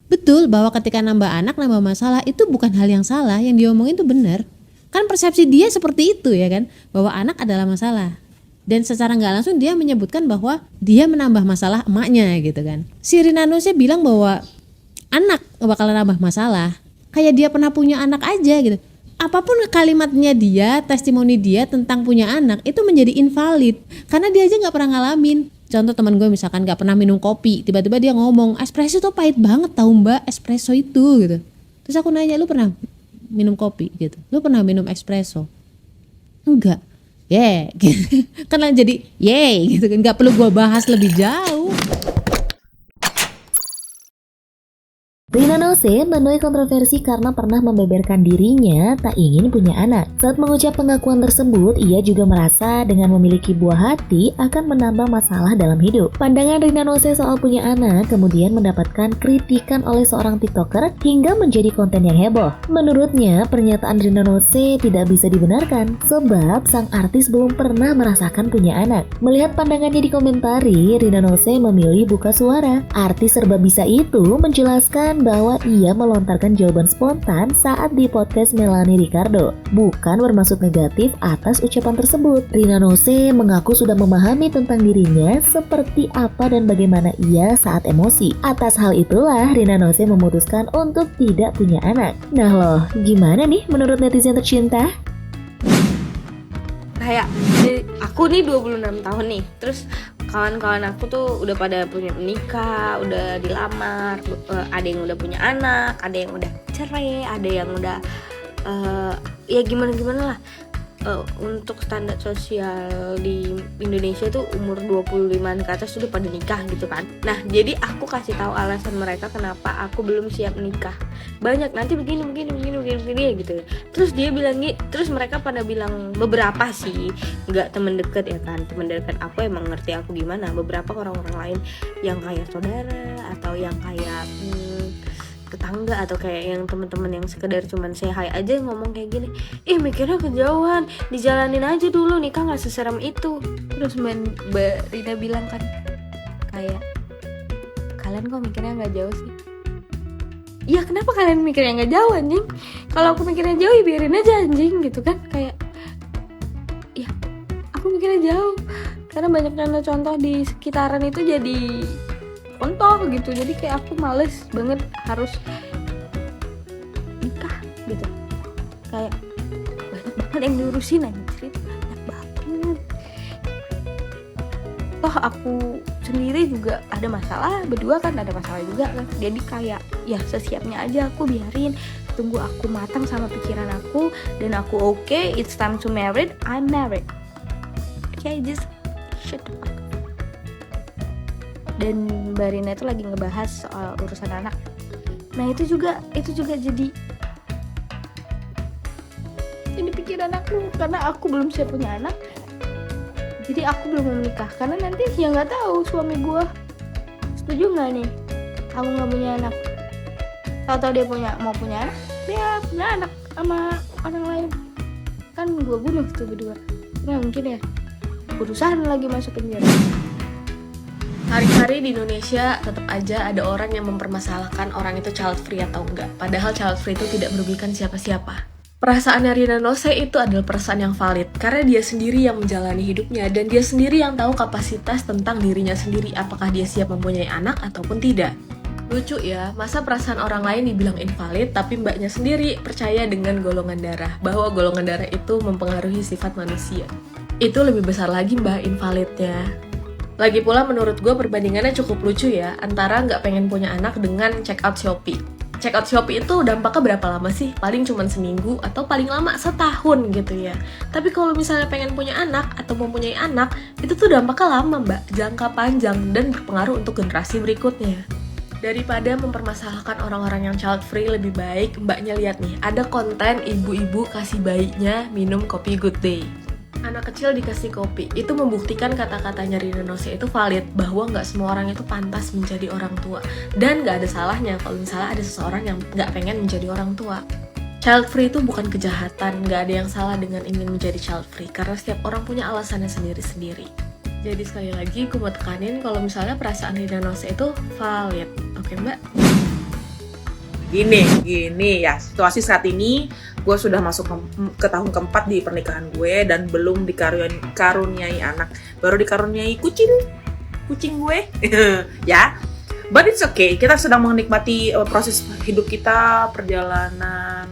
Betul bahwa ketika nambah anak nambah masalah itu bukan hal yang salah, yang diomongin itu benar. Kan persepsi dia seperti itu ya kan, bahwa anak adalah masalah. Dan secara nggak langsung dia menyebutkan bahwa dia menambah masalah emaknya gitu kan. Si Rina Nose bilang bahwa anak bakalan nambah masalah, kayak dia pernah punya anak aja gitu. Apapun kalimatnya dia, testimoni dia tentang punya anak itu menjadi invalid karena dia aja nggak pernah ngalamin. Contoh teman gue misalkan nggak pernah minum kopi, tiba-tiba dia ngomong espresso tuh pahit banget tau mbak, espresso itu gitu. Terus aku nanya, lu pernah minum kopi gitu, lu pernah minum espresso? Enggak. Gitu. Kan jadi gitu kan, nggak perlu gue bahas lebih jauh. Rina Nose menuai kontroversi karena pernah membeberkan dirinya tak ingin punya anak. Saat mengucap pengakuan tersebut, ia juga merasa dengan memiliki buah hati akan menambah masalah dalam hidup. Pandangan Rina Nose soal punya anak kemudian mendapatkan kritikan oleh seorang TikToker hingga menjadi konten yang heboh. Menurutnya, pernyataan Rina Nose tidak bisa dibenarkan sebab sang artis belum pernah merasakan punya anak. Melihat pandangannya dikomentari, Rina Nose memilih buka suara. Artis serba bisa itu menjelaskan bahwa ia melontarkan jawaban spontan saat di podcast Melanie Ricardo, bukan bermaksud negatif atas ucapan tersebut. Rina Nose mengaku sudah memahami tentang dirinya seperti apa dan bagaimana ia saat emosi. Atas hal itulah Rina Nose memutuskan untuk tidak punya anak. Nah loh, gimana nih menurut netizen tercinta? Kayak aku nih 26 tahun nih, terus kawan-kawan aku tuh udah pada punya menikah, udah dilamar, ada yang udah punya anak, ada yang udah cerai, ada yang udah ya gimana lah. Untuk standar sosial di Indonesia tuh umur 25an ke atas sudah pada nikah gitu kan. Nah jadi aku kasih tahu alasan mereka kenapa aku belum siap nikah. Banyak nanti begini gitu. Terus dia bilang gitu, terus mereka pada bilang, beberapa sih, nggak temen deket ya kan, temen deket aku emang ngerti aku gimana. Beberapa orang-orang lain yang kayak saudara atau yang kayak tetangga atau kayak yang teman-teman yang sekedar cuman say hi aja ngomong kayak gini, mikirnya kejauhan, dijalanin aja dulu, nikah nggak seserem itu. Terus Mbak Rina bilang kan kayak, kalian kok mikirnya nggak jauh sih? Iya kenapa kalian mikirnya nggak jauh anjing? Kalau aku mikirnya jauh ya biarin aja anjing gitu kan. Kayak ya aku mikirnya jauh karena banyak contoh di sekitaran itu jadi contoh gitu. Jadi kayak aku males banget harus nikah gitu. Kayak banyak banget yang diurusin anjir, banyak banget. Toh aku sendiri juga ada masalah, berdua kan ada masalah juga kan. Jadi kayak ya sesiapnya aja aku biarin, tunggu aku matang sama pikiran aku dan aku okay, it's time to married, I'm married. Okay, just shut the fuck. Dan Mbak Rina itu lagi ngebahas soal urusan anak. Nah itu juga jadi pikiran aku, karena aku belum siap punya anak. Jadi aku belum mau menikah karena nanti ya nggak tahu suami gue setuju nggak nih aku nggak punya anak. Tahu-tahu dia mau punya anak, dia punya anak sama orang lain, kan gue bunuh tuh berdua. Nggak mungkin ya, berusaha lagi masuk penjara. Hari-hari di Indonesia tetap aja ada orang yang mempermasalahkan orang itu child free atau enggak. Padahal child free itu tidak merugikan siapa-siapa. Perasaannya Rina Nose itu adalah perasaan yang valid karena dia sendiri yang menjalani hidupnya dan dia sendiri yang tahu kapasitas tentang dirinya sendiri, apakah dia siap mempunyai anak ataupun tidak. Lucu ya, masa perasaan orang lain dibilang invalid tapi mbaknya sendiri percaya dengan golongan darah, bahwa golongan darah itu mempengaruhi sifat manusia. Itu lebih besar lagi mbak invalidnya. Lagi pula menurut gue perbandingannya cukup lucu ya, antara nggak pengen punya anak dengan check out Shopee. Check out Shopee itu dampaknya berapa lama sih? Paling cuma seminggu atau paling lama setahun gitu ya. Tapi kalau misalnya pengen punya anak atau mempunyai anak, itu tuh dampaknya lama mbak, jangka panjang dan berpengaruh untuk generasi berikutnya. Daripada mempermasalahkan orang-orang yang child free, lebih baik mbaknya lihat nih, ada konten ibu-ibu kasih bayinya minum kopi Good Day. Anak kecil dikasih kopi, itu membuktikan kata-katanya Rina Nose itu valid, bahwa nggak semua orang itu pantas menjadi orang tua. Dan nggak ada salahnya kalau misalnya ada seseorang yang nggak pengen menjadi orang tua. Child free itu bukan kejahatan, nggak ada yang salah dengan ingin menjadi child free, karena setiap orang punya alasannya sendiri-sendiri. Jadi sekali lagi, aku mau tekanin kalau misalnya perasaan Rina Nose itu valid. Oke mbak? Gini ya, situasi saat ini gue sudah masuk ke tahun keempat di pernikahan gue dan belum dikaruniai anak, baru dikaruniai kucing gue ya. But it's okay, kita sedang menikmati proses hidup kita, perjalanan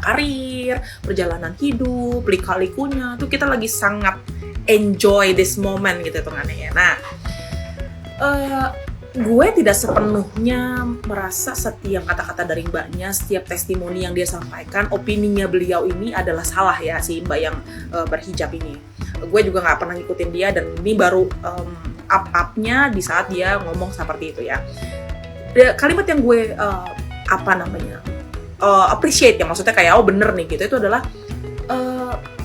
karir, perjalanan hidup, lika-likunya tuh kita lagi sangat enjoy this moment gitu hitungannya ya. Nah, gue tidak sepenuhnya merasa setiap kata-kata dari mbaknya, setiap testimoni yang dia sampaikan, opininya beliau ini adalah salah ya, si mbak yang berhijab ini. Gue juga nggak pernah ngikutin dia dan ini baru up-upnya di saat dia ngomong seperti itu ya. Kalimat yang gue appreciate ya, maksudnya kayak bener nih gitu, itu adalah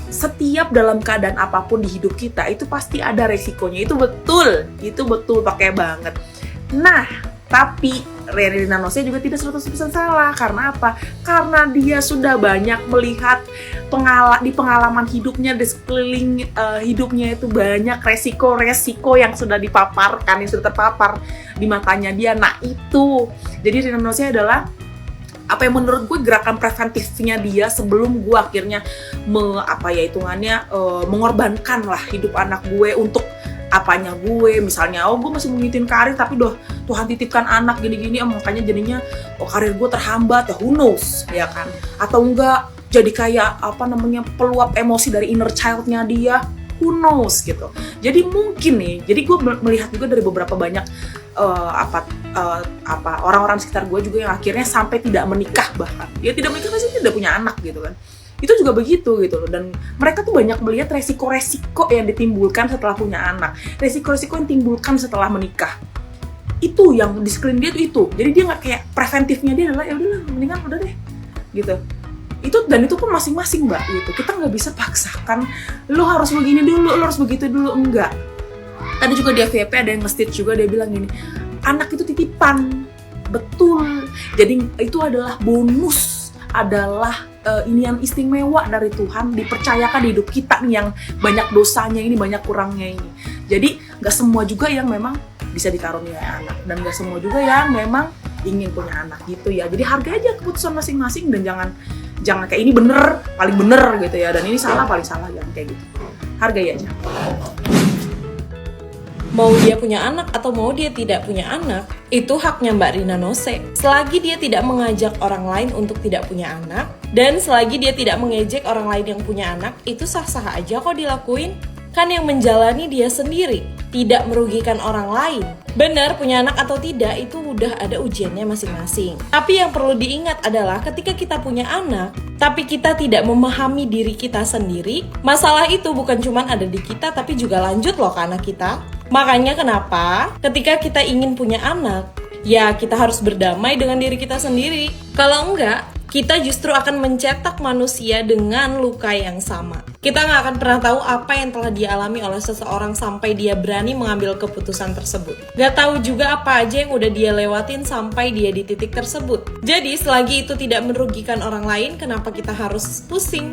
setiap dalam keadaan apapun di hidup kita itu pasti ada resikonya. Itu betul pakai banget. Nah, tapi Rina Nose juga tidak 100% salah. Karena apa? Karena dia sudah banyak melihat di pengalaman hidupnya, di sekeliling hidupnya itu banyak resiko-resiko yang sudah dipaparkan, yang sudah terpapar di matanya dia. Nah itu, jadi Rina Nose adalah apa yang menurut gue gerakan preventifnya dia sebelum gue akhirnya mengorbankan lah hidup anak gue untuk apanya gue, misalnya gue masih mengitin karir tapi Tuhan titipkan anak gini-gini, makanya jadinya karir gue terhambat ya, who knows ya kan, atau enggak jadi kayak peluap emosi dari inner child-nya dia, who knows gitu. Jadi mungkin nih, jadi gue melihat juga dari beberapa banyak orang-orang sekitar gue juga yang akhirnya sampai tidak menikah, bahkan ya tidak menikah pasti tidak punya anak gitu kan. Itu juga begitu gitu loh, dan mereka tuh banyak melihat resiko-resiko yang ditimbulkan setelah punya anak, resiko-resiko yang timbulkan setelah menikah. Itu yang di sekeliling dia tuh itu. Jadi dia nggak kayak preventifnya dia adalah ya udahlah mendingan udah deh gitu. Itu pun masing-masing mbak gitu. Kita nggak bisa paksakan lo harus begini dulu, lo harus begitu dulu, enggak. Tadi juga di FYP ada yang nge-state juga, dia bilang gini, anak itu titipan, betul. Jadi itu adalah bonus, adalah ini yang istimewa dari Tuhan, dipercayakan di hidup kita nih yang banyak dosanya ini, banyak kurangnya ini. Jadi nggak semua juga yang memang bisa dikaruniai anak, dan nggak semua juga yang memang ingin punya anak gitu ya. Jadi hargai aja keputusan masing-masing, dan jangan kayak ini bener, paling bener gitu ya, dan ini salah, paling salah, jangan kayak gitu. Hargai aja. Mau dia punya anak atau mau dia tidak punya anak, itu haknya Mbak Rina Nose. Selagi dia tidak mengajak orang lain untuk tidak punya anak, dan selagi dia tidak mengejek orang lain yang punya anak, itu sah-sah aja kok dilakuin. Kan yang menjalani dia sendiri, tidak merugikan orang lain. Benar, punya anak atau tidak itu udah ada ujiannya masing-masing. Tapi yang perlu diingat adalah ketika kita punya anak, tapi kita tidak memahami diri kita sendiri, masalah itu bukan cuma ada di kita, tapi juga lanjut loh ke anak kita. Makanya kenapa ketika kita ingin punya anak, ya kita harus berdamai dengan diri kita sendiri. Kalau enggak, kita justru akan mencetak manusia dengan luka yang sama. Kita nggak akan pernah tahu apa yang telah dialami oleh seseorang sampai dia berani mengambil keputusan tersebut. Nggak tahu juga apa aja yang udah dia lewatin sampai dia di titik tersebut. Jadi selagi itu tidak merugikan orang lain, kenapa kita harus pusing?